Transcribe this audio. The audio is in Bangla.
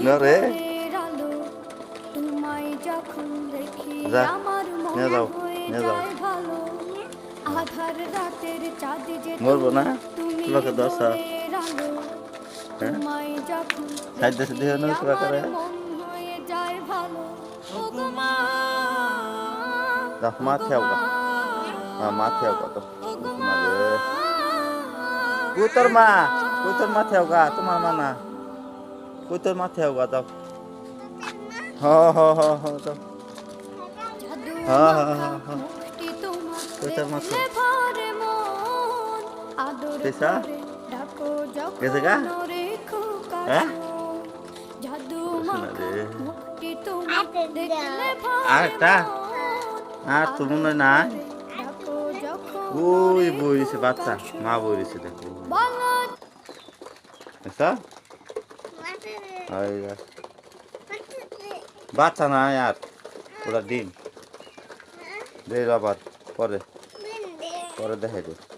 না রে যা নিয়ে যাও নিয়ে যাও মরবো না তোমাকে দশা হ্যাঁ সাইড দেশে দিয়ে তোরা করে মাথে আওগা মাথে আওগা তো কই তোর মাথে আওগা তোমার মা না কই তোর মাথে আওগা দাও হ দাও কই তোর মাথে পেশা গেছে গা হ্যাঁ আরেকটা আর তো মনে হয় নাই ওই বইছে বাচ্চা মা বইছে দেখো বাচ্চা না আর ওরা ডিম দে আবার পরে দেখাই দে